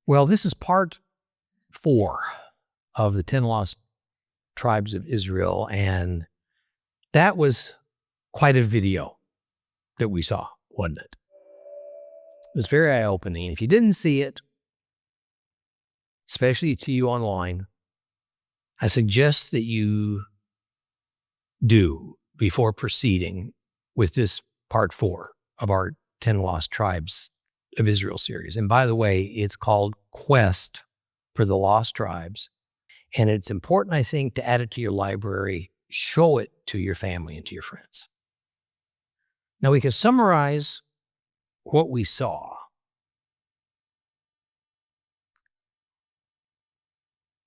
Well, this is part 4 of the 10 lost tribes of Israel, and that was quite a video that we saw, wasn't it? It was very eye-opening. If you didn't see it, especially to you online, I suggest that you do before proceeding with this part 4 of our 10 Lost Tribes of Israel series. And by the way, it's called Quest for the Lost Tribes. And it's important, I think, to add it to your library, show it to your family and to your friends. Now, we can summarize what we saw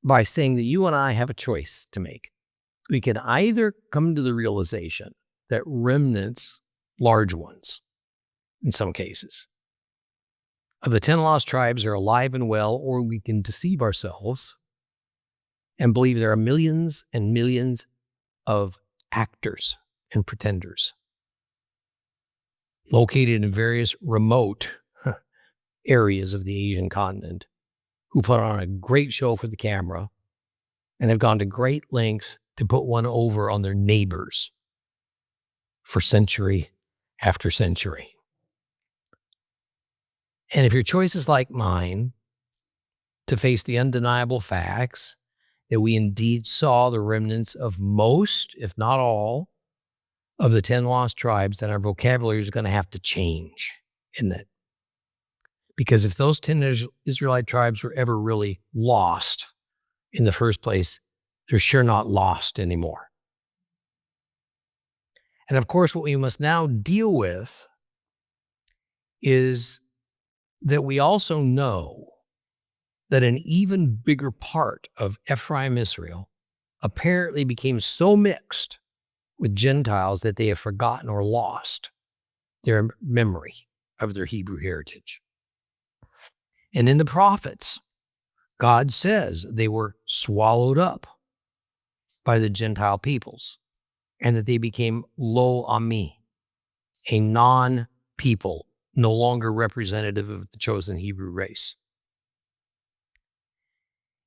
by saying that you and I have a choice to make. We can either come to the realization that remnants, large ones, in some cases, of the 10 lost tribes are alive and well, or we can deceive ourselves and believe there are millions and millions of actors and pretenders located in various remote areas of the Asian continent who put on a great show for the camera and have gone to great lengths to put one over on their neighbors for century after century. And if your choice is like mine, to face the undeniable facts that we indeed saw the remnants of most, if not all, of the 10 lost tribes, then our vocabulary is going to have to change in that. Because if those 10 Israelite tribes were ever really lost in the first place, they're sure not lost anymore. And of course, what we must now deal with is that we also know that an even bigger part of Ephraim Israel apparently became so mixed with Gentiles that they have forgotten or lost their memory of their Hebrew heritage. And in the prophets, God says they were swallowed up by the Gentile peoples and that they became lo ami, a non-people, no longer representative of the chosen Hebrew race.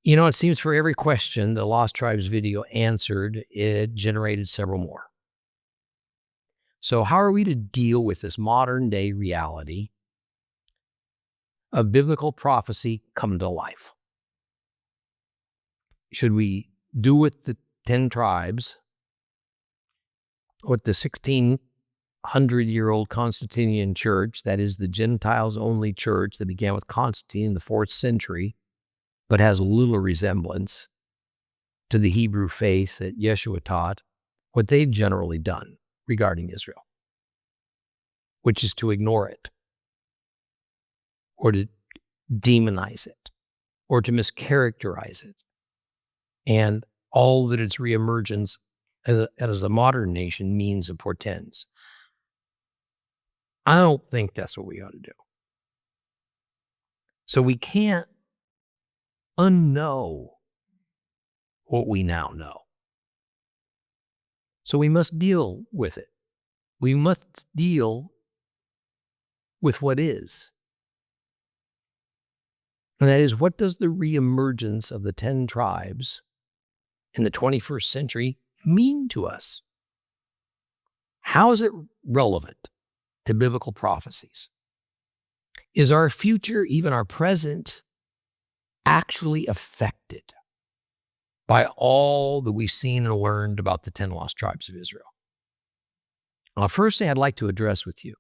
You know, it seems for every question the Lost Tribes video answered, it generated several more. So how are we to deal with this modern day reality of biblical prophecy come to life? Should we do with the 10 tribes what the 1600-year-old Constantinian church, that is the Gentiles-only church that began with Constantine in the 4th century, but has little resemblance to the Hebrew faith that Yeshua taught, what they've generally done regarding Israel, which is to ignore it, or to demonize it, or to mischaracterize it, and all that its reemergence as a modern nation means and portends. I don't think that's what we ought to do. So we can't unknow what we now know. So we must deal with it. We must deal with what is. And that is, what does the reemergence of the 10 tribes in the 21st century mean to us? How is it relevant to biblical prophecies? Is our future, even our present, actually affected by all that we've seen and learned about the 10 lost tribes of Israel? Now, first thing I'd like to address with you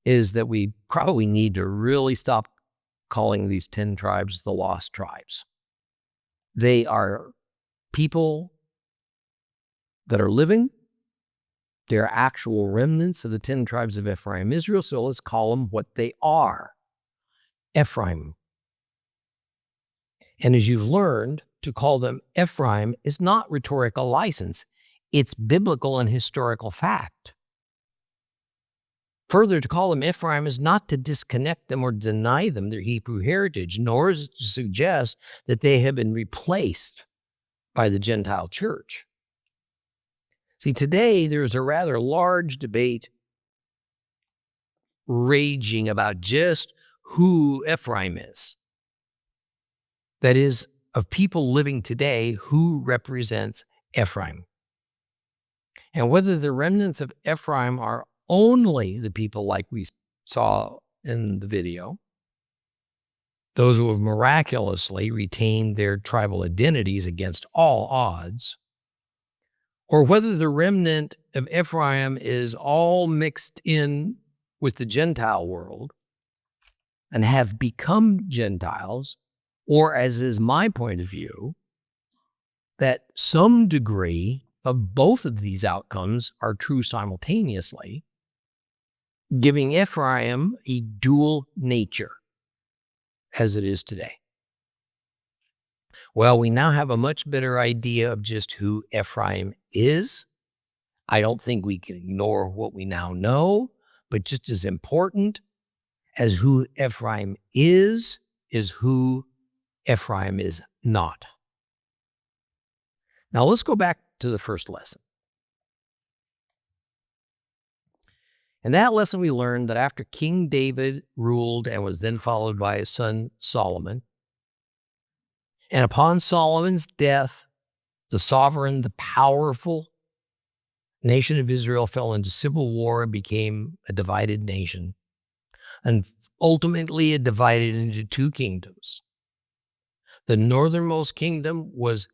is that we probably need to really stop calling these 10 tribes the lost tribes. They are people that are living. They're actual remnants of the 10 tribes of Ephraim Israel, so let's call them what they are, Ephraim. And as you've learned, to call them Ephraim is not rhetorical license. It's biblical and historical fact. Further, to call them Ephraim is not to disconnect them or deny them their Hebrew heritage, nor is it to suggest that they have been replaced by the Gentile church. See, today there is a rather large debate raging about just who Ephraim is. That is, of people living today, who represents Ephraim. And whether the remnants of Ephraim are only the people like we saw in the video, those who have miraculously retained their tribal identities against all odds, or whether the remnant of Ephraim is all mixed in with the Gentile world and have become Gentiles, or, as is my point of view, that some degree of both of these outcomes are true simultaneously, giving Ephraim a dual nature as it is today. Well, we now have a much better idea of just who Ephraim is. I don't think we can ignore what we now know, but just as important as who Ephraim is who Ephraim is not. Now let's go back to the first lesson. In that lesson, we learned that after King David ruled and was then followed by his son Solomon, and upon Solomon's death, the sovereign, the powerful nation of Israel fell into civil war and became a divided nation, and ultimately it divided into two kingdoms. The northernmost kingdom was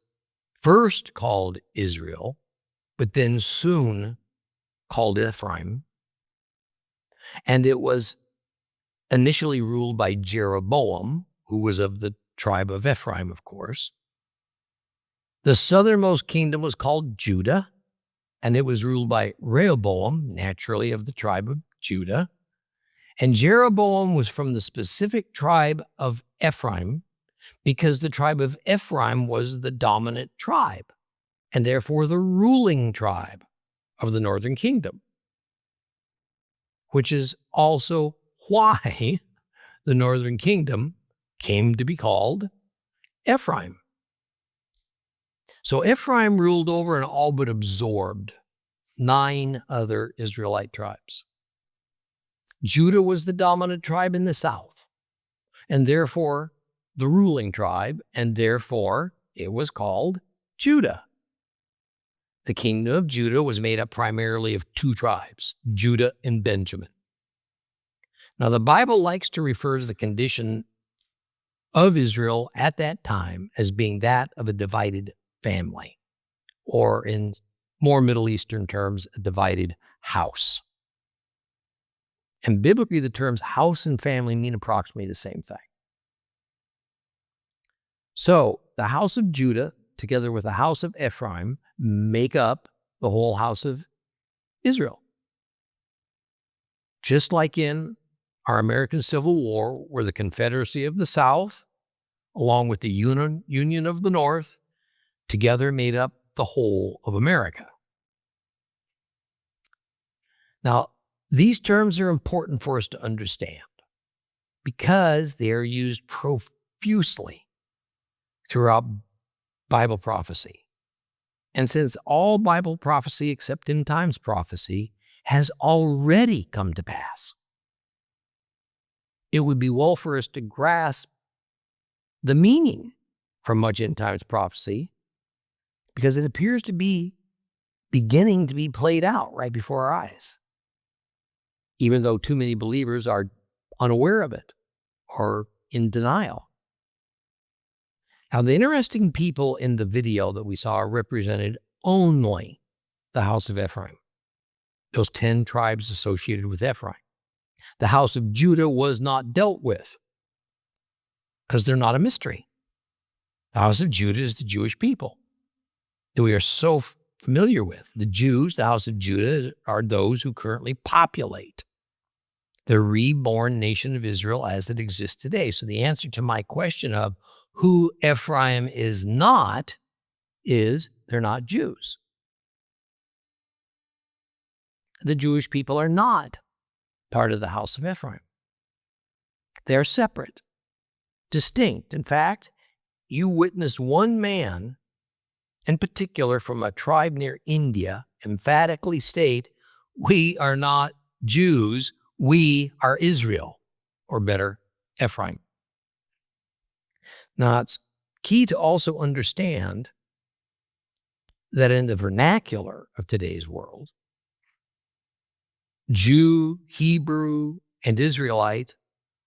first called Israel, but then soon called Ephraim, and it was initially ruled by Jeroboam, who was of the tribe of Ephraim, of course. The southernmost kingdom was called Judah, and it was ruled by Rehoboam, naturally of the tribe of Judah. And Jeroboam was from the specific tribe of Ephraim, because the tribe of Ephraim was the dominant tribe, and therefore the ruling tribe of the northern kingdom, which is also why the northern kingdom came to be called Ephraim. So Ephraim ruled over and all but absorbed 9 other Israelite tribes. Judah was the dominant tribe in the south, and therefore the ruling tribe, and therefore it was called Judah. The kingdom of Judah was made up primarily of 2 tribes, Judah and Benjamin. Now, the Bible likes to refer to the condition of Israel at that time as being that of a divided family, or in more Middle Eastern terms, a divided house. And biblically, the terms house and family mean approximately the same thing. So, the house of Judah, together with the house of Ephraim, make up the whole house of Israel. Just like in our American Civil War, where the Confederacy of the South, along with the Union of the North, together made up the whole of America. Now, these terms are important for us to understand because they are used profusely throughout Bible prophecy. And since all Bible prophecy, except end times prophecy, has already come to pass, it would be well for us to grasp the meaning from much end times prophecy, because it appears to be beginning to be played out right before our eyes, even though too many believers are unaware of it or in denial. Now, the interesting people in the video that we saw represented only the house of Ephraim, those 10 tribes associated with Ephraim. The house of Judah was not dealt with because they're not a mystery. The house of Judah is the Jewish people that we are so familiar with. The Jews, the house of Judah, are those who currently populate the reborn nation of Israel as it exists today. So the answer to my question of who Ephraim is not is they're not Jews. The Jewish people are not part of the house of Ephraim. They're separate, distinct. In fact, you witnessed one man in particular from a tribe near India emphatically state, "We are not Jews, we are Israel," or better, Ephraim. Now, it's key to also understand that in the vernacular of today's world, Jew, Hebrew, and Israelite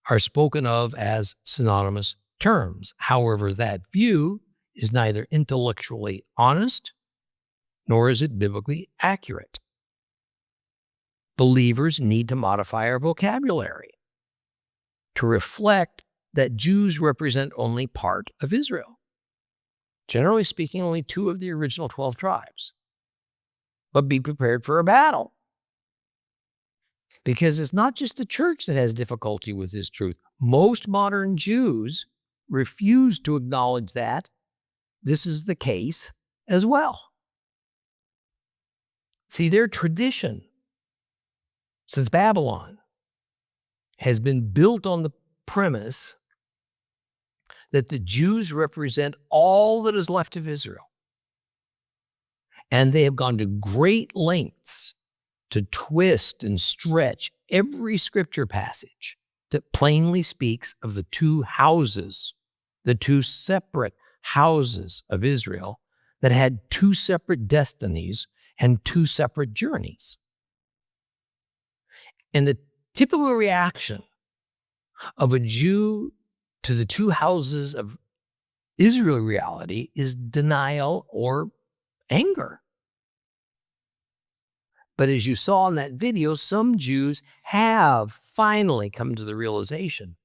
are spoken of as synonymous terms. However, that view is neither intellectually honest nor is it biblically accurate. Believers need to modify our vocabulary to reflect that Jews represent only part of Israel. Generally speaking, only 2 of the original 12 tribes. But be prepared for a battle. Because it's not just the church that has difficulty with this truth. Most modern Jews refuse to acknowledge that this is the case as well. See, their tradition since Babylon has been built on the premise that the Jews represent all that is left of Israel. And they have gone to great lengths to twist and stretch every scripture passage that plainly speaks of the 2 houses, the 2 separate houses of Israel that had 2 separate destinies and 2 separate journeys. And the typical reaction of a Jew to the 2 houses of Israel reality is denial or anger. But as you saw in that video, some Jews have finally come to the realization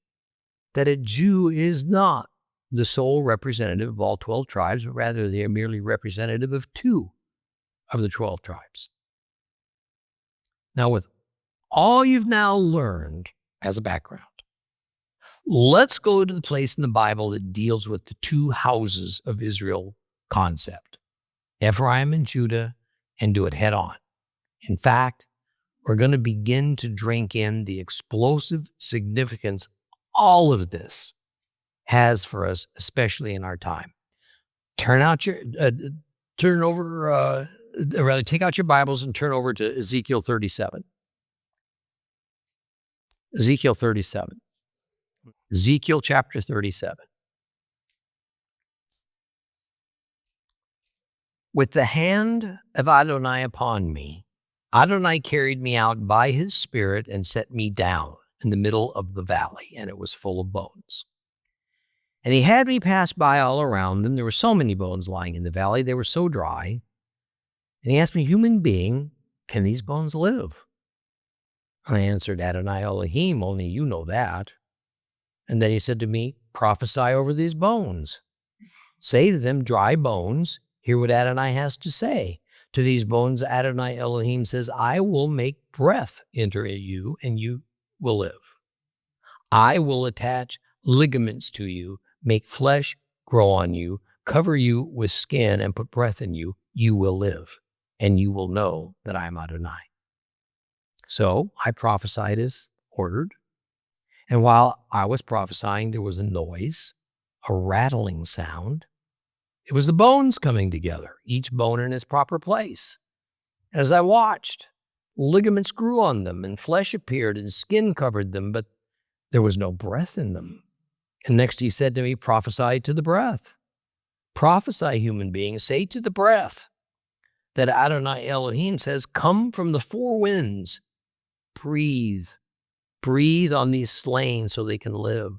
that a Jew is not the sole representative of all 12 tribes, but rather they are merely representative of 2 of the 12 tribes. Now, with all you've now learned as a background, let's go to the place in the Bible that deals with the 2 houses of Israel concept, Ephraim and Judah, and do it head on. In fact, we're going to begin to drink in the explosive significance all of this has for us, especially in our time. Take out your Bibles and turn over to Ezekiel 37. Ezekiel 37. Ezekiel chapter 37. With the hand of Adonai upon me, Adonai carried me out by his spirit and set me down in the middle of the valley, and it was full of bones. And he had me pass by all around them. There were so many bones lying in the valley. They were so dry. And he asked me, human being, can these bones live? And I answered, Adonai Elohim, only you know that. And then he said to me, prophesy over these bones. Say to them, dry bones, hear what Adonai has to say. To these bones, Adonai Elohim says, I will make breath enter you, and you will live. I will attach ligaments to you, make flesh grow on you, cover you with skin, and put breath in you. You will live, and you will know that I am Adonai. So I prophesied as ordered. And while I was prophesying, there was a noise, a rattling sound. It was the bones coming together, each bone in its proper place. And as I watched, ligaments grew on them, and flesh appeared, and skin covered them, but there was no breath in them. And next he said to me, prophesy to the breath. Prophesy, human beings, say to the breath that Adonai Elohim says, come from the 4 winds, breathe. Breathe on these slain so they can live.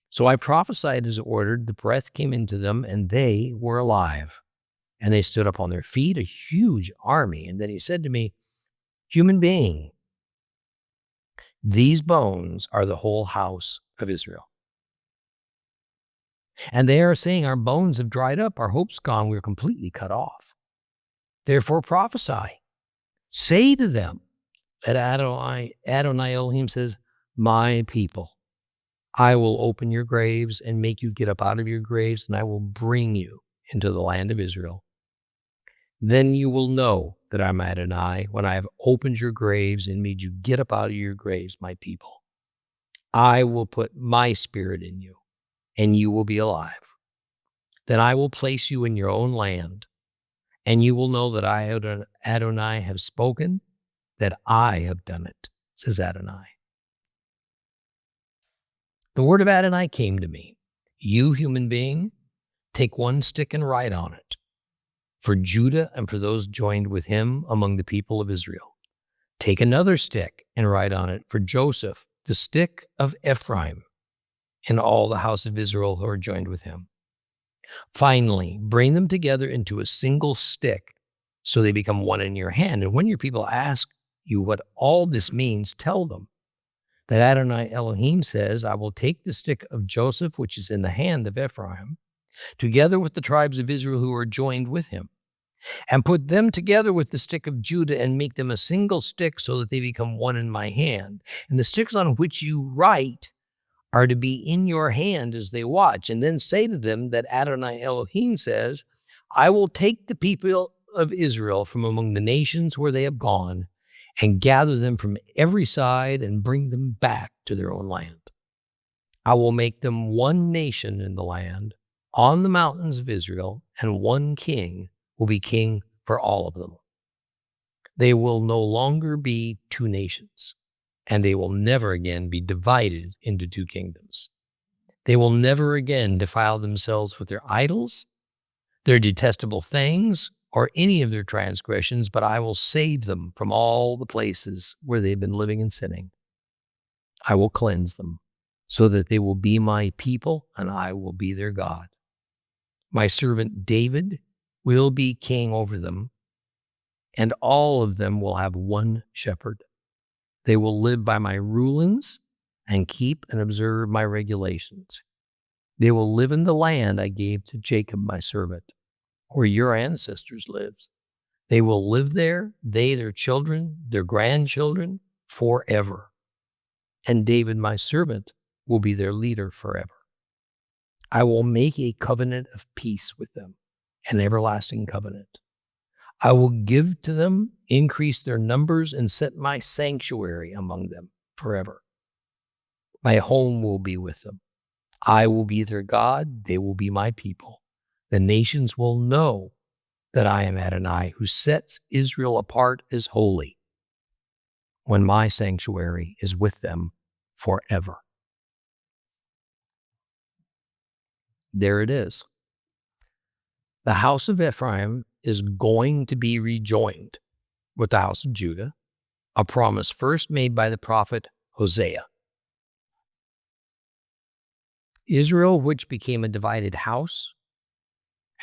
So I prophesied as ordered, the breath came into them, and they were alive. And they stood up on their feet, a huge army. And then he said to me, human being, these bones are the whole house of Israel. And they are saying, our bones have dried up, our hope's gone, we're completely cut off. Therefore prophesy. Say to them that Adonai Elohim says, my people, I will open your graves and make you get up out of your graves, and I will bring you into the land of Israel. Then you will know that I'm Adonai when I have opened your graves and made you get up out of your graves, my people. I will put my spirit in you, and you will be alive. Then I will place you in your own land, and you will know that I, Adonai, have spoken, that I have done it, says Adonai. The word of Adonai came to me. You, human being, take one stick and write on it, for Judah and for those joined with him among the people of Israel. Take another stick and write on it for Joseph, the stick of Ephraim, and all the house of Israel who are joined with him. Finally, bring them together into a single stick so they become one in your hand. And when your people ask you what all this means, tell them that Adonai Elohim says, I will take the stick of Joseph, which is in the hand of Ephraim, together with the tribes of Israel who are joined with him, and put them together with the stick of Judah and make them a single stick so that they become one in my hand. And the sticks on which you write are to be in your hand as they watch. And then say to them that Adonai Elohim says, I will take the people of Israel from among the nations where they have gone and gather them from every side and bring them back to their own land. I will make them one nation in the land on the mountains of Israel, and one king will be king for all of them. They will no longer be two nations, and they will never again be divided into two kingdoms. They will never again defile themselves with their idols, their detestable things, or any of their transgressions, but I will save them from all the places where they've been living and sinning. I will cleanse them so that they will be my people and I will be their God. My servant David will be king over them, and all of them will have one shepherd. They will live by my rulings and keep and observe my regulations. They will live in the land I gave to Jacob, my servant, where your ancestors lived. They will live there, they, their children, their grandchildren, forever. And David, my servant, will be their leader forever. I will make a covenant of peace with them, an everlasting covenant. I will give to them, increase their numbers, and set my sanctuary among them forever. My home will be with them. I will be their God. They will be my people. The nations will know that I am Adonai, who sets Israel apart as holy, when my sanctuary is with them forever. There it is. The house of Ephraim is going to be rejoined with the house of Judah, a promise first made by the prophet Hosea. Israel, which became a divided house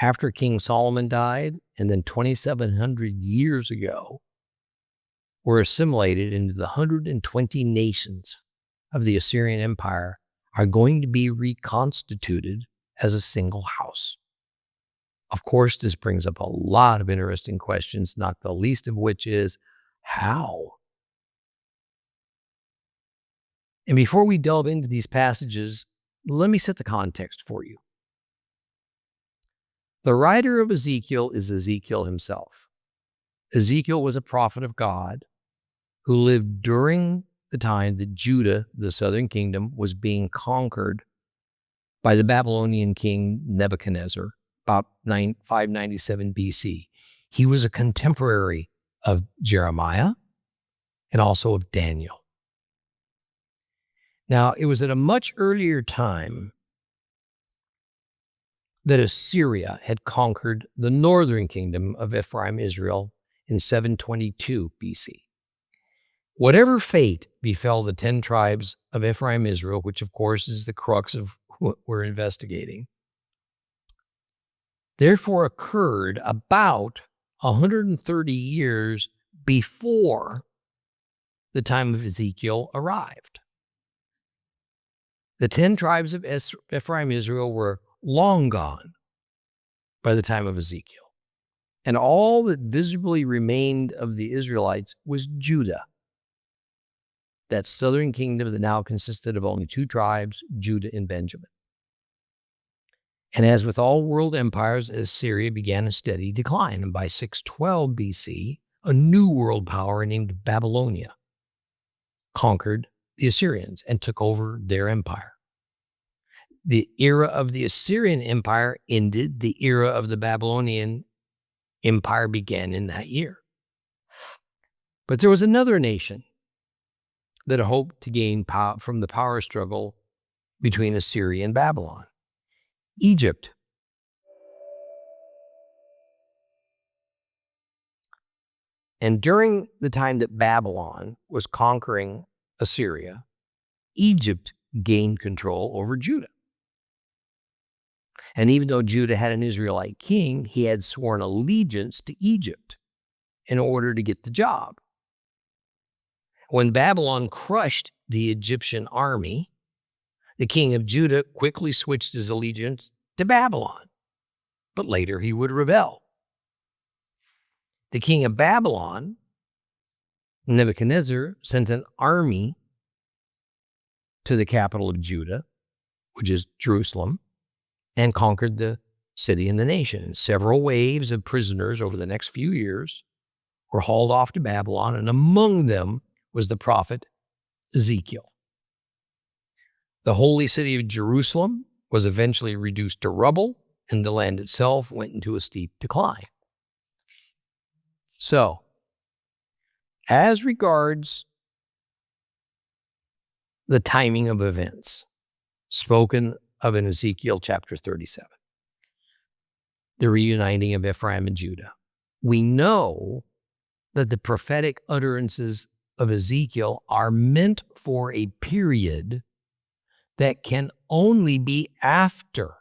after King Solomon died, and then 2,700 years ago, were assimilated into the 120 nations of the Assyrian Empire, are going to be reconstituted as a single house. Of course, this brings up a lot of interesting questions, not the least of which is how? And before we delve into these passages, let me set the context for you. The writer of Ezekiel is Ezekiel himself. Ezekiel was a prophet of God who lived during the time that Judah, the southern kingdom, was being conquered by the Babylonian king Nebuchadnezzar, about 597 BC. He was a contemporary of Jeremiah and also of Daniel. Now, it was at a much earlier time that Assyria had conquered the northern kingdom of Ephraim, Israel, in 722 BC. Whatever fate befell the 10 tribes of Ephraim, Israel, which of course is the crux of what we're investigating, therefore occurred about 130 years before the time of Ezekiel arrived. The 10 tribes of Ephraim, Israel were long gone by the time of Ezekiel. And all that visibly remained of the Israelites was Judah, that southern kingdom that now consisted of only 2 tribes, Judah and Benjamin. And as with all world empires, Assyria began a steady decline. And by 612 BC, a new world power named Babylonia conquered the Assyrians and took over their empire. The era of the Assyrian Empire ended. The era of the Babylonian Empire began in that year. But there was another nation that hoped to gain power from the power struggle between Assyria and Babylon. Egypt. And during the time that Babylon was conquering Assyria, Egypt gained control over Judah. And even though Judah had an Israelite king, he had sworn allegiance to Egypt in order to get the job. When Babylon crushed the Egyptian army, the king of Judah quickly switched his allegiance to Babylon, but later he would rebel. The king of Babylon, Nebuchadnezzar, sent an army to the capital of Judah, which is Jerusalem, and conquered the city and the nation. Several waves of prisoners over the next few years were hauled off to Babylon, and among them was the prophet Ezekiel. The holy city of Jerusalem was eventually reduced to rubble, and the land itself went into a steep decline. So, as regards the timing of events spoken of in Ezekiel chapter 37, the reuniting of Ephraim and Judah, we know that the prophetic utterances of Ezekiel are meant for a period that can only be after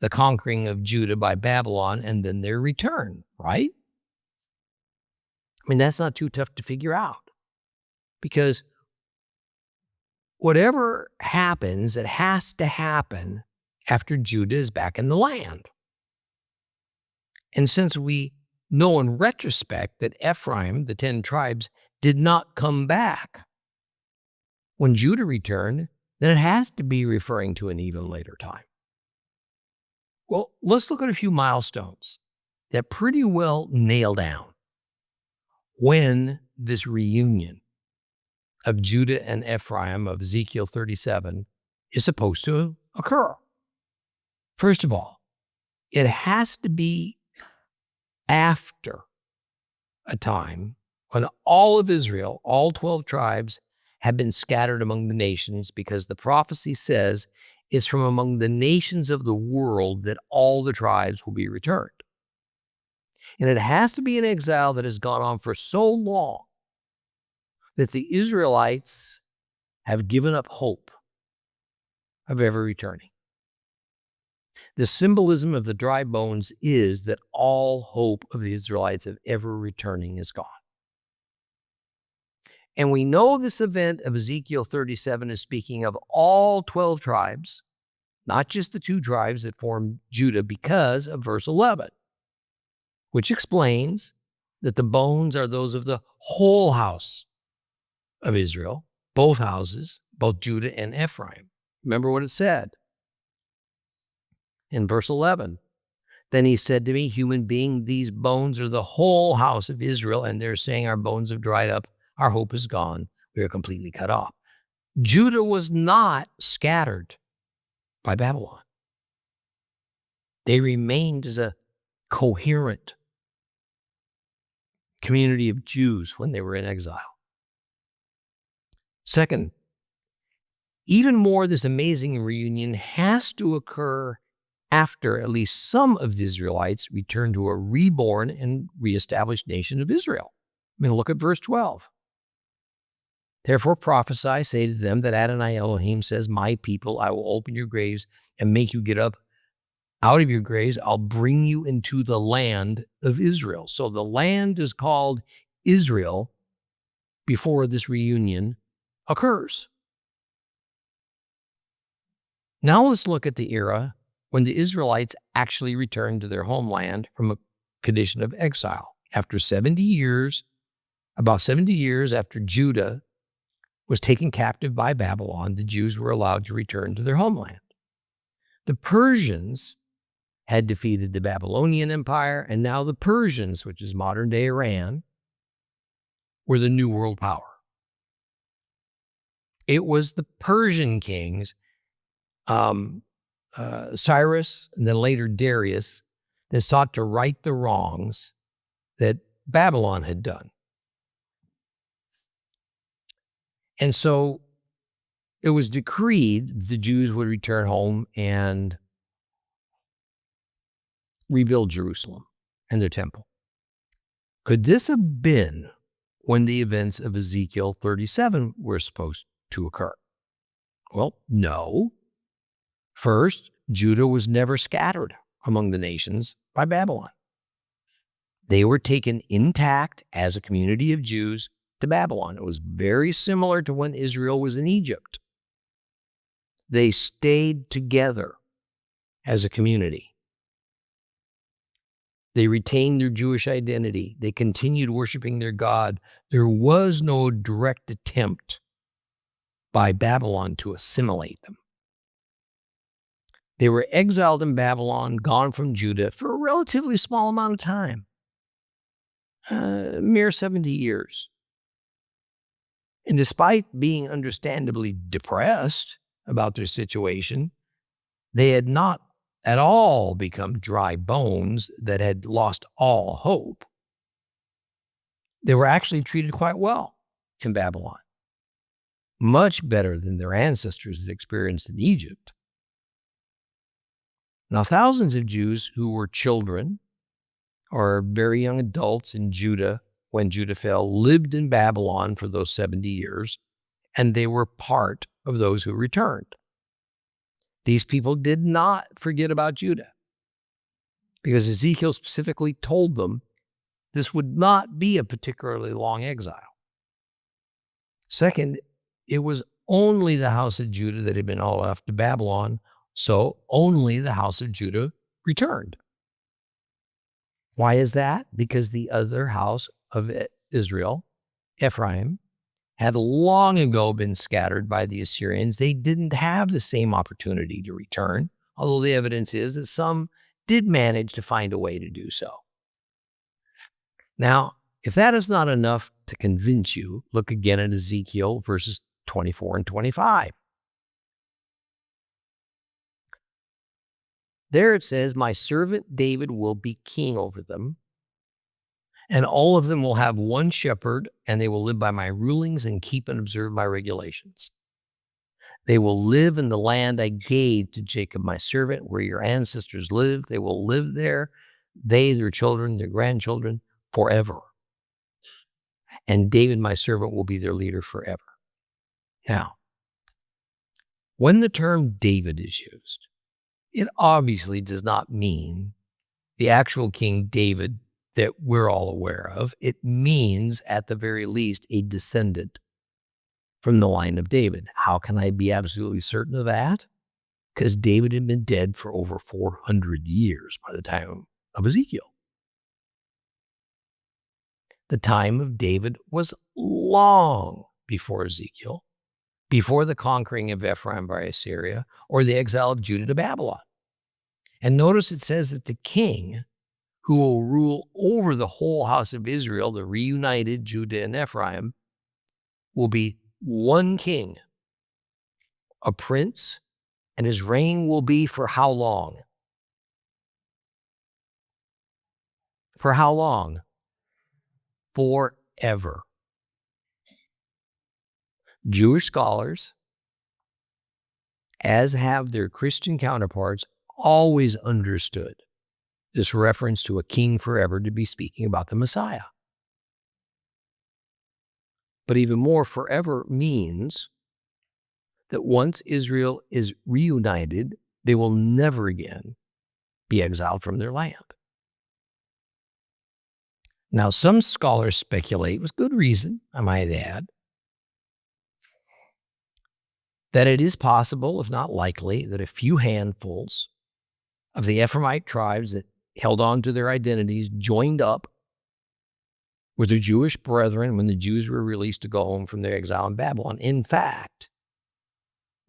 the conquering of Judah by Babylon and then their return, right? I mean, that's not too tough to figure out, because whatever happens, it has to happen after Judah is back in the land. And since we know in retrospect that Ephraim, the 10 tribes, did not come back when Judah returned, then it has to be referring to an even later time. Well, let's look at a few milestones that pretty well nail down when this reunion of Judah and Ephraim of Ezekiel 37 is supposed to occur. First of all, it has to be after a time when all of Israel, all 12 tribes, have been scattered among the nations, because the prophecy says it's from among the nations of the world that all the tribes will be returned. And it has to be an exile that has gone on for so long that the Israelites have given up hope of ever returning. The symbolism of the dry bones is that all hope of the Israelites of ever returning is gone. And we know this event of Ezekiel 37 is speaking of all 12 tribes, not just the 2 tribes that form Judah, because of verse 11, which explains that the bones are those of the whole house of Israel, both houses, both Judah and Ephraim. Remember what it said in verse 11. Then he said to me, human being, these bones are the whole house of Israel, and they're saying our bones have dried up, our hope is gone, we are completely cut off. Judah was not scattered by Babylon. They remained as a coherent community of Jews when they were in exile. Second, even more, this amazing reunion has to occur after at least some of the Israelites return to a reborn and reestablished nation of Israel. I mean, look at verse 12. Therefore prophesy, say to them that Adonai Elohim says, my people, I will open your graves and make you get up out of your graves. I'll bring you into the land of Israel. So the land is called Israel before this reunion occurs. Now let's look at the era when the Israelites actually returned to their homeland from a condition of exile. After 70 years, about 70 years after Judah was taken captive by Babylon, the Jews were allowed to return to their homeland. The Persians had defeated the Babylonian Empire, and now the Persians, which is modern-day Iran, were the new world power. It was the Persian kings, Cyrus and then later Darius, that sought to right the wrongs that Babylon had done. And so it was decreed the Jews would return home and rebuild Jerusalem and their temple. Could this have been when the events of Ezekiel 37 were supposed to occur? Well, no. First, Judah was never scattered among the nations by Babylon. They were taken intact as a community of Jews to Babylon. It was very similar to when Israel was in Egypt. They stayed together as a community. They retained their Jewish identity. They continued worshiping their God. There was no direct attempt by Babylon to assimilate them. They were exiled in Babylon, gone from Judah for a relatively small amount of time, a mere 70 years. And despite being understandably depressed about their situation, they had not at all become dry bones that had lost all hope. They were actually treated quite well in Babylon, much better than their ancestors had experienced in Egypt. Now, thousands of Jews who were children or very young adults in Judah when Judah fell lived in Babylon for those 70 years, and they were part of those who returned. These people did not forget about Judah because Ezekiel specifically told them this would not be a particularly long exile. Second, it was only the house of Judah that had been all left to Babylon, so only the house of Judah returned. Why is that? Because the other house of Israel, Ephraim, had long ago been scattered by the Assyrians. They didn't have the same opportunity to return, although the evidence is that some did manage to find a way to do so. Now, if that is not enough to convince you, look again at Ezekiel verses 24 and 25. There it says, "My servant David will be king over them, and all of them will have one shepherd, and they will live by my rulings and keep and observe my regulations. They will live in the land I gave to Jacob my servant, where your ancestors lived. They will live there, they, their children, their grandchildren, forever. And David my servant will be their leader forever." Now, when the term David is used, it obviously does not mean the actual King David that we're all aware of. It means, at the very least, a descendant from the line of David. How can I be absolutely certain of that? Because David had been dead for over 400 years by the time of Ezekiel. The time of David was long before Ezekiel, before the conquering of Ephraim by Assyria, or the exile of Judah to Babylon. And notice it says that the king who will rule over the whole house of Israel, the reunited Judah and Ephraim, will be one king, a prince, and his reign will be for how long? For how long? Forever. Jewish scholars, as have their Christian counterparts, always understood this reference to a king forever to be speaking about the Messiah. But even more, forever means that once Israel is reunited, they will never again be exiled from their land. Now, some scholars speculate, with good reason, I might add, that it is possible, if not likely, that a few handfuls of the Ephraimite tribes that held on to their identities joined up with their Jewish brethren when the Jews were released to go home from their exile in Babylon. In fact,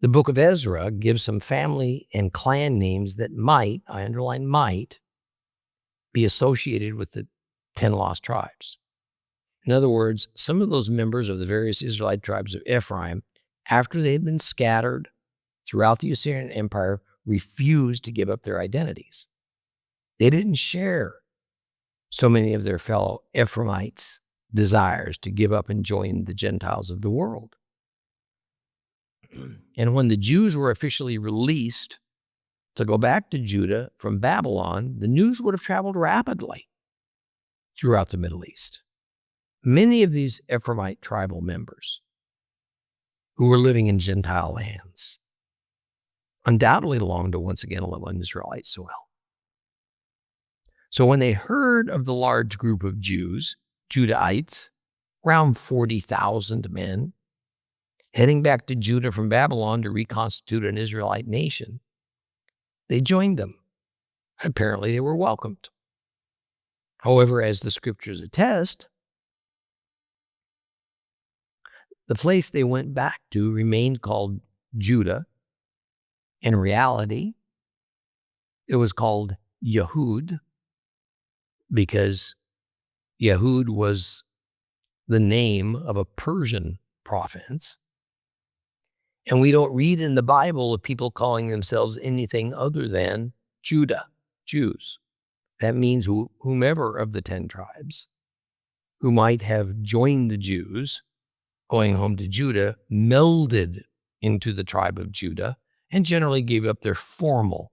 the book of Ezra gives some family and clan names that might, I underline might, be associated with the 10 lost tribes. In other words, some of those members of the various Israelite tribes of Ephraim, after they had been scattered throughout the Assyrian Empire, refused to give up their identities. They didn't share so many of their fellow Ephraimites' desires to give up and join the Gentiles of the world. And when the Jews were officially released to go back to Judah from Babylon, the news would have traveled rapidly throughout the Middle East. Many of these Ephraimite tribal members who were living in Gentile lands undoubtedly belonged to, once again, 11 Israelite soil. So when they heard of the large group of Jews, Judahites, around 40,000 men, heading back to Judah from Babylon to reconstitute an Israelite nation, they joined them. Apparently, they were welcomed. However, as the scriptures attest, the place they went back to remained called Judah. In reality, it was called Yehud, because Yehud was the name of a Persian province. And we don't read in the Bible of people calling themselves anything other than Judah, Jews. That means whomever of the 10 tribes who might have joined the Jews going home to Judah melded into the tribe of Judah and generally gave up their former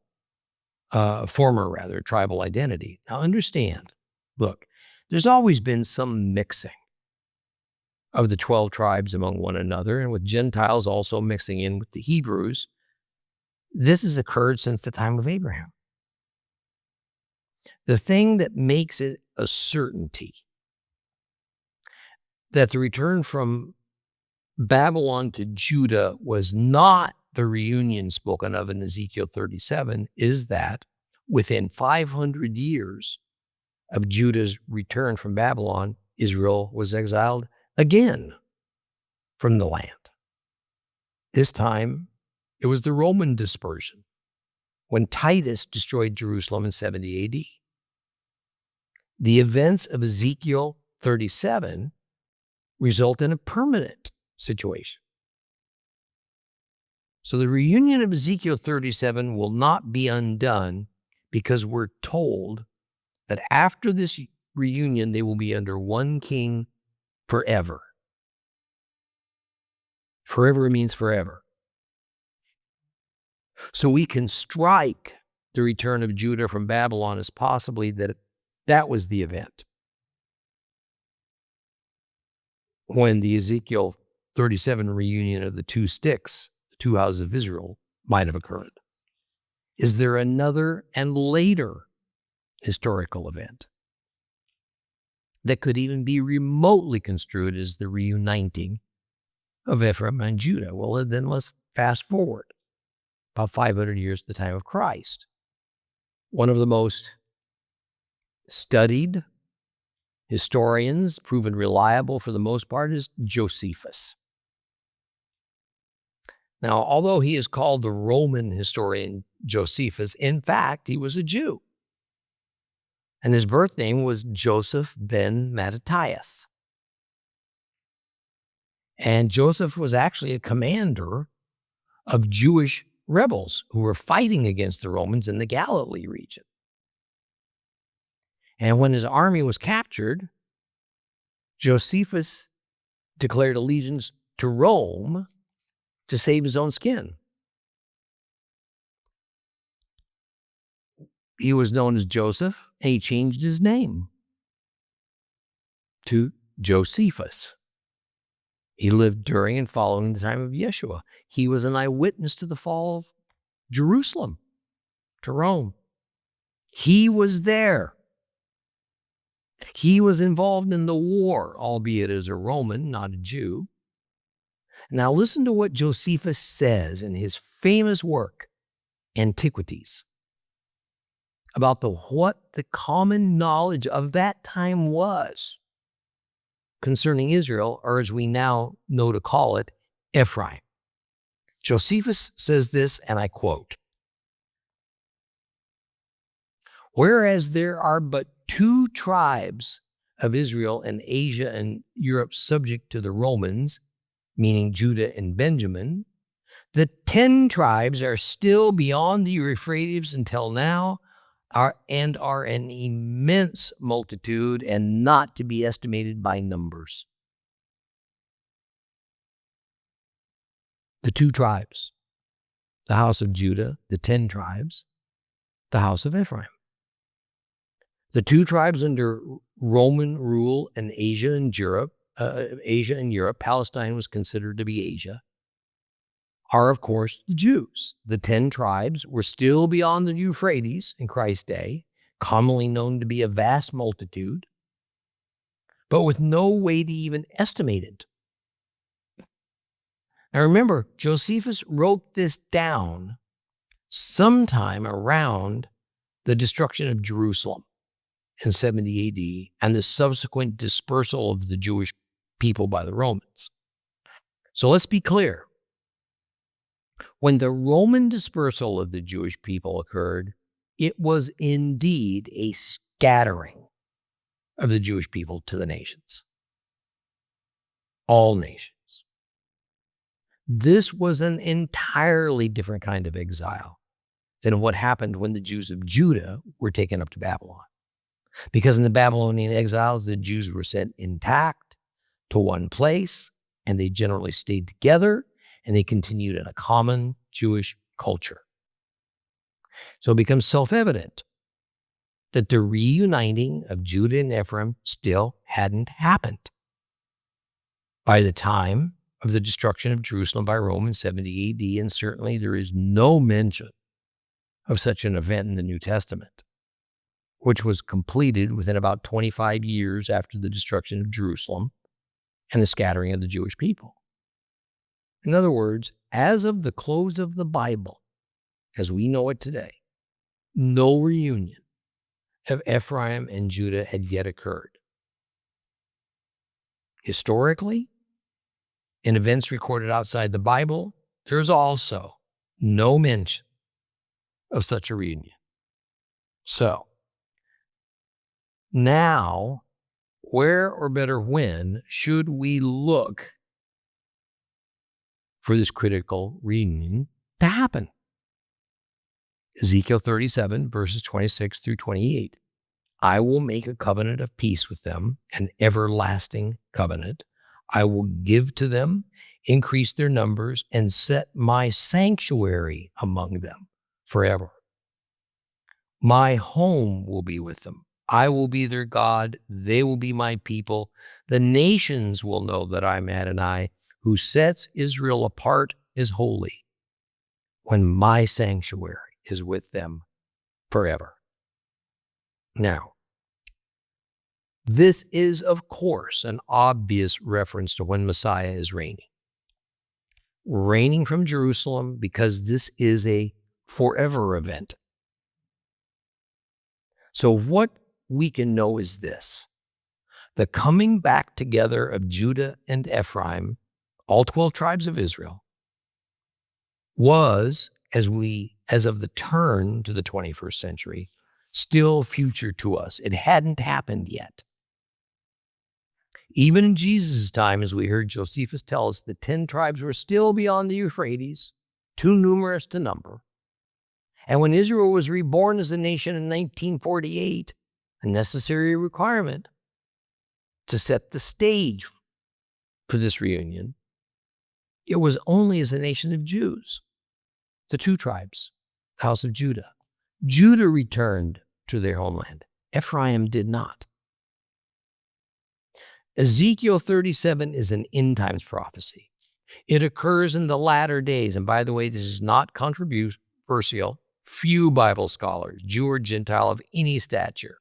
tribal identity. Now understand, look, there's always been some mixing of the 12 tribes among one another, and with Gentiles also mixing in with the Hebrews. This has occurred since the time of Abraham. The thing that makes it a certainty that the return from Babylon to Judah was not the reunion spoken of in Ezekiel 37 is that within 500 years of Judah's return from Babylon, Israel was exiled again from the land. This time, it was the Roman dispersion, when Titus destroyed Jerusalem in 70 AD. The events of Ezekiel 37 result in a permanent situation. So the reunion of Ezekiel 37 will not be undone, because we're told that after this reunion, they will be under one king forever. Forever means forever. So we can strike the return of Judah from Babylon as possibly that was the event when the Ezekiel 37 reunion of the two sticks, the two houses of Israel, might have occurred. Is there another and later historical event that could even be remotely construed as the reuniting of Ephraim and Judah? Well, then let's fast forward about 500 years to the time of Christ. One of the most studied historians, proven reliable for the most part, is Josephus. Now, although he is called the Roman historian Josephus, in fact, he was a Jew. And his birth name was Joseph ben Matthias. And Joseph was actually a commander of Jewish rebels who were fighting against the Romans in the Galilee region. And when his army was captured, Josephus declared allegiance to Rome to save his own skin. He was known as Joseph, and he changed his name to Josephus. He lived during and following the time of Yeshua. He was an eyewitness to the fall of Jerusalem to Rome. He was there. He was involved in the war, albeit as a Roman, not a Jew. Now listen to what Josephus says in his famous work, Antiquities, about what the common knowledge of that time was concerning Israel, or as we now know to call it, Ephraim. Josephus says this, and I quote, "Whereas there are but 2 tribes of Israel in Asia and Europe subject to the Romans, meaning Judah and Benjamin, the 10 tribes are still beyond the Euphrates until now, are an immense multitude and not to be estimated by numbers." the 2 tribes, the house of Judah, the 10 tribes, the house of Ephraim. The 2 tribes under Roman rule in Asia and Europe, Palestine was considered to be Asia, are, of course, the Jews. The 10 tribes were still beyond the Euphrates in Christ's day, commonly known to be a vast multitude, but with no way to even estimate it. Now remember, Josephus wrote this down sometime around the destruction of Jerusalem in 70 AD and the subsequent dispersal of the Jewish people by the Romans. So let's be clear. When the Roman dispersal of the Jewish people occurred, it was indeed a scattering of the Jewish people to the nations. All nations. This was an entirely different kind of exile than what happened when the Jews of Judah were taken up to Babylon. Because in the Babylonian exiles, the Jews were sent intact to one place, and they generally stayed together, and they continued in a common Jewish culture. So it becomes self-evident that the reuniting of Judah and Ephraim still hadn't happened by the time of the destruction of Jerusalem by Rome in 70 AD, and certainly there is no mention of such an event in the New Testament, which was completed within about 25 years after the destruction of Jerusalem and the scattering of the Jewish people. In other words, as of the close of the Bible, as we know it today, no reunion of Ephraim and Judah had yet occurred. Historically, in events recorded outside the Bible, there's also no mention of such a reunion. So, now, where or better when should we look for this critical reunion to happen? Ezekiel 37, verses 26 through 28. I will make a covenant of peace with them, an everlasting covenant. I will give to them, increase their numbers, and set my sanctuary among them forever. My home will be with them. I will be their God. They will be my people. The nations will know that I'm Adonai, who sets Israel apart as holy, when my sanctuary is with them forever. Now, this is, of course, an obvious reference to when Messiah is reigning from Jerusalem, because this is a forever event. So what we can know is this: the coming back together of Judah and Ephraim, all 12 tribes of Israel, was, as of the turn to the 21st century, still future to us. It hadn't happened yet. Even in Jesus' time, as we heard Josephus tell us, the 10 tribes were still beyond the Euphrates, too numerous to number. And when Israel was reborn as a nation in 1948, a necessary requirement to set the stage for this reunion, it was only as a nation of Jews, the 2 tribes, the house of Judah. Judah returned to their homeland. Ephraim did not. Ezekiel 37 is an end times prophecy. It occurs in the latter days. And by the way, this is not controversial. Few Bible scholars, Jew or Gentile of any stature,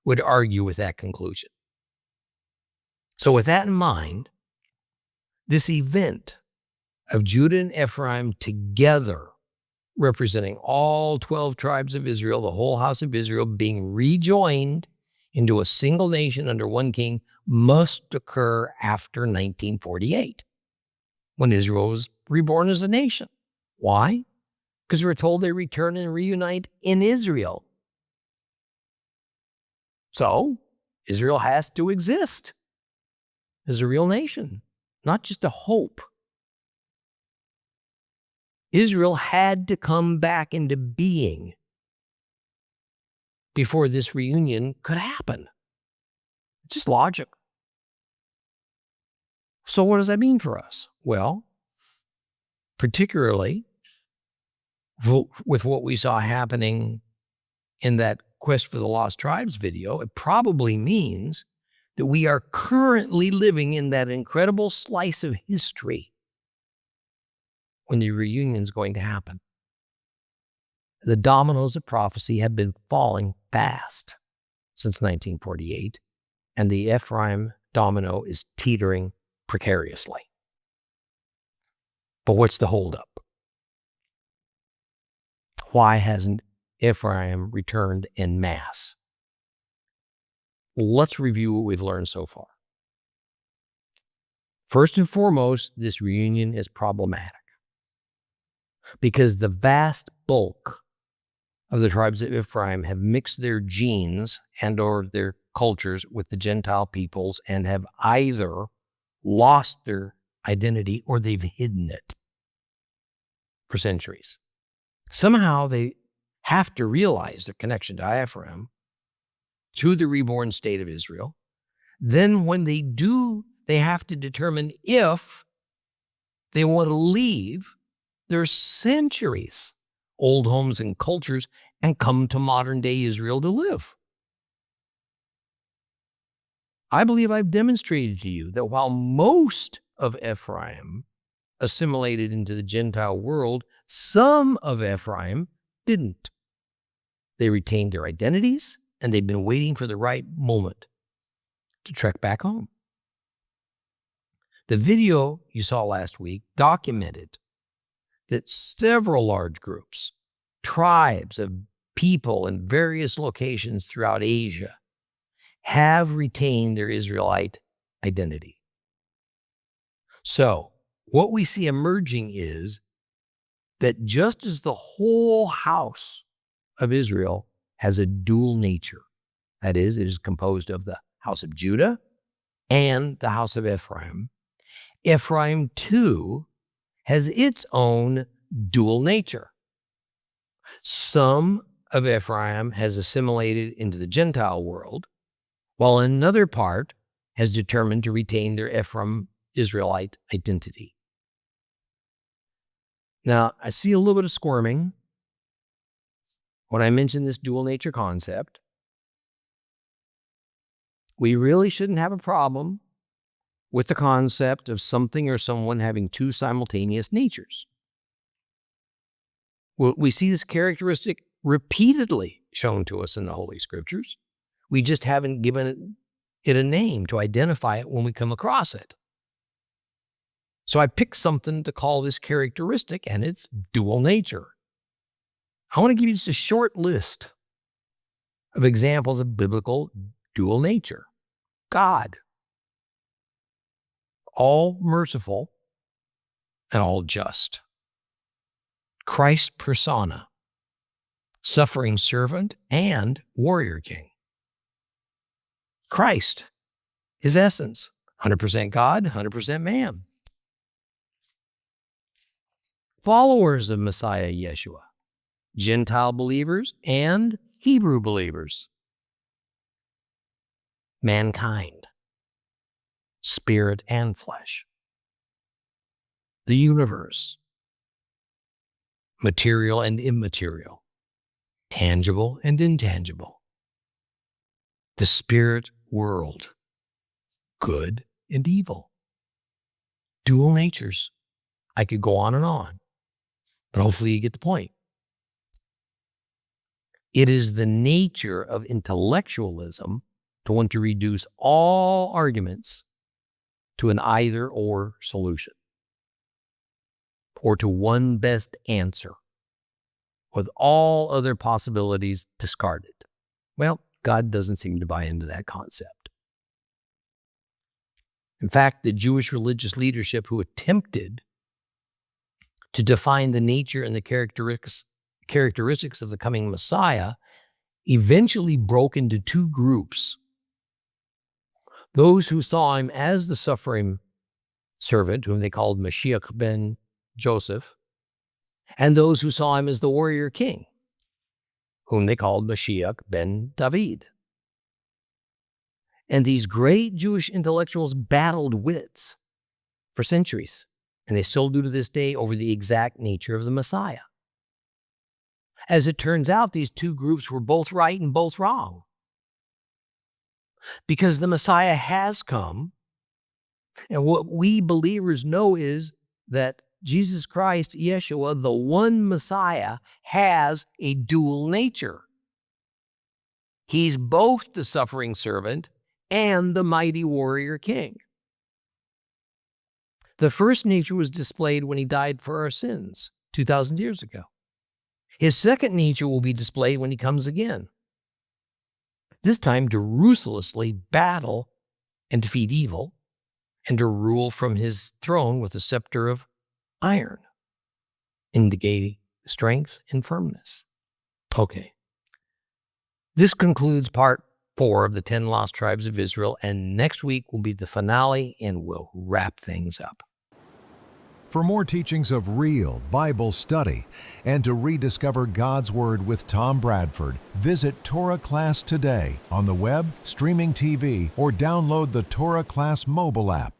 would argue with that conclusion. So with that in mind, this event of Judah and Ephraim together, representing all 12 tribes of Israel, the whole house of Israel, being rejoined into a single nation under one king, must occur after 1948, when Israel was reborn as a nation. Why? Because we're told they return and reunite in Israel. So, Israel has to exist as a real nation, not just a hope. Israel had to come back into being before this reunion could happen. It's just logic. So what does that mean for us? Well, particularly with what we saw happening in that Quest for the Lost Tribes video, it probably means that we are currently living in that incredible slice of history when the reunion is going to happen. The dominoes of prophecy have been falling fast since 1948, and the Ephraim domino is teetering precariously. But what's the holdup? Why hasn't Ephraim returned en masse? Let's review what we've learned so far. First and foremost, this reunion is problematic because the vast bulk of the tribes of Ephraim have mixed their genes and or their cultures with the Gentile peoples and have either lost their identity or they've hidden it for centuries. Somehow they have to realize their connection to Ephraim, to the reborn state of Israel. Then when they do, they have to determine if they want to leave their centuries old homes and cultures and come to modern day Israel to live. I believe I've demonstrated to you that while most of Ephraim assimilated into the Gentile world, some of Ephraim didn't. They retained their identities, and they've been waiting for the right moment to trek back home. The video you saw last week documented that several large groups, tribes of people in various locations throughout Asia, have retained their Israelite identity. So, what we see emerging is that just as the whole house of Israel has a dual nature, that is, it is composed of the house of Judah and the house of Ephraim, Ephraim too has its own dual nature. Some of Ephraim has assimilated into the Gentile world, while another part has determined to retain their Ephraim Israelite identity. Now, I see a little bit of squirming when I mention this dual nature concept. We really shouldn't have a problem with the concept of something or someone having two simultaneous natures. Well, we see this characteristic repeatedly shown to us in the Holy Scriptures. We just haven't given it a name to identify it when we come across it. So I picked something to call this characteristic, and it's dual nature. I want to give you just a short list of examples of biblical dual nature. God, all merciful and all just. Christ persona, suffering servant and warrior king. Christ, his essence, 100% God, 100% man. Followers of Messiah Yeshua, Gentile believers and Hebrew believers. Mankind, spirit and flesh. The universe, material and immaterial, tangible and intangible. The spirit world, good and evil. Dual natures. I could go on and on, but hopefully you get the point. It is the nature of intellectualism to want to reduce all arguments to an either-or solution, or to one best answer, with all other possibilities discarded. Well, God doesn't seem to buy into that concept. In fact, the Jewish religious leadership who attempted to define the nature and the characteristics of the coming Messiah eventually broke into two groups. Those who saw him as the suffering servant, whom they called Mashiach ben Joseph, and those who saw him as the warrior king, whom they called Mashiach ben David. And these great Jewish intellectuals battled wits for centuries. and they still do to this day, over the exact nature of the Messiah. As it turns out, these two groups were both right and both wrong. Because the Messiah has come, and what we believers know is that Jesus Christ, Yeshua, the one Messiah, has a dual nature. He's both the suffering servant and the mighty warrior king. The first nature was displayed when he died for our sins 2,000 years ago. His second nature will be displayed when he comes again, this time to ruthlessly battle and defeat evil, and to rule from his throne with a scepter of iron, indicating strength and firmness. Okay. This concludes part 4 of the 10 lost tribes of Israel, and next week will be the finale, and we'll wrap things up. For more teachings of real Bible study and to rediscover God's Word with Tom Bradford, visit Torah Class today on the web, streaming TV, or download the Torah Class mobile app.